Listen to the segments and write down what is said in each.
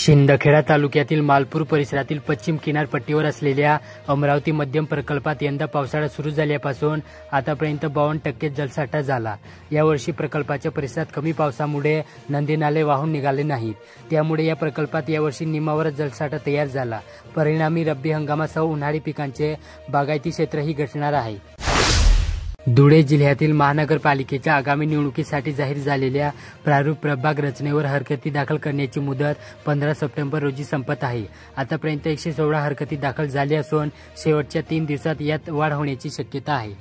शिंदखेडा तालुक्यातील मालपूर परिसरातील पश्चिम किनारपट्टीवर असलेल्या अमरावती मध्यम प्रकल्पात यंदा पावसाळा सुरू झाल्यापासून आतापर्यंत 52% जलसाठा झाला। यावर्षी प्रकल्पाच्या परिसरात कमी पावसामुळे नदी नाले वाहून निघाले नाहीत, त्यामुळे या प्रकल्पात यावर्षी निम्मावरच जलसाठा तयार झाला। परिणामी रब्बी हंगामासह उन्हाळी पिकांचे बागायती क्षेत्रही घटणार आहे। धुळे जिल्ह्यातील महानगरपालिकेच्या आगामी निवडणुकीसाठी जाहीर झालेल्या प्रारूप प्रभाग रचनेवर हरकती दाखल करण्याची मुदत 15 सप्टेंबर रोजी संपत आहे। आतापर्यंत 116 हरकती दाखल झाल्या असून शेवटच्या 3 दिवसात यात वाढ होण्याची शक्यता आहे।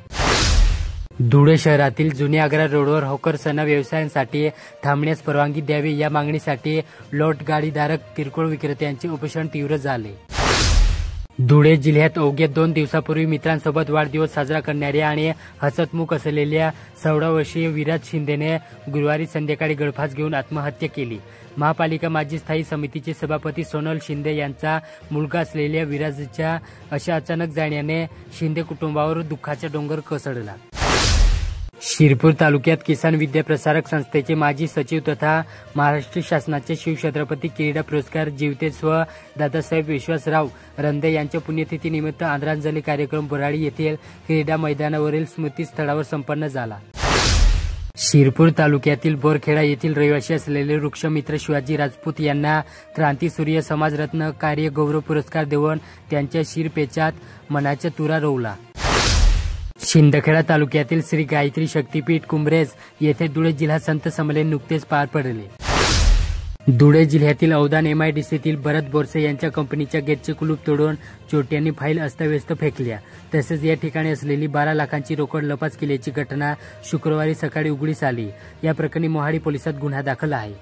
धुळे शहरातील जुने आग्रा रोडवर हॉकर्सना व्यवसायांसाठी थांबण्यास परवानगी द्यावी या मागणीसाठी लोट गाडीधारक किरकोळ विक्रेत्यांचे उपोषण तीव्र झाले। धुळे जिल्ह्यात अवघ्या 2 दिवसापूर्वी मित्रांसोबत वाढदिवस साजरा करणाऱ्या आणि हसतमुख असलेल्या 16 वर्षीय विराज शिंदेने गुरुवारी संध्याकाळी गळफास घेऊन आत्महत्या केली। महापालिका माजी स्थायी समितीचे सभापती सोनल शिंदे यांचा मुलगा असलेल्या विराजच्या अशा अचानक जाण्याने शिंदे कुटुंबावर दुःखाचा डोंगर कोसळला। शिरपूर तालुक्यात किसान विद्याप्रसारक संस्थेचे माजी सचिव तथा महाराष्ट्र शासनाचे शिवछत्रपती क्रीडा पुरस्कार जीवते स्व दादासाहेब विश्वासराव रंदे यांच्या पुण्यतिथीनिमित्त आदरांजली कार्यक्रम बोराडी येथील क्रीडा मैदानावरील स्मृतीस्थळावर संपन्न झाला। शिरपूर तालुक्यातील बोरखेडा येथील रहिवासी असलेले वृक्षमित्र शिवाजी राजपूत यांना क्रांतीसूर्य समाजरत्न कार्य गौरव पुरस्कार देऊन त्यांच्या शिरपेचात मनाचा तुरा रोवला। शिंदखेडा तालुक्यातील श्री गायत्री शक्तीपीठ कुंभरेज येथे धुळे जिल्हा संत संमेलन नुकतेच पार पडले। धुळे जिल्ह्यातील अवधान MIDCतील भरत बोरसे यांच्या कंपनीच्या गेटचे कुलूप तोडून चोरट्यांनी फाईल अस्ताव्यस्त फेकल्या, तसेच या ठिकाणी असलेली 12 लाखांची रोकड लपास केल्याची घटना शुक्रवारी सकाळी उघडीस आली। या प्रकरणी मोहाडी पोलिसात गुन्हा दाखल आहे।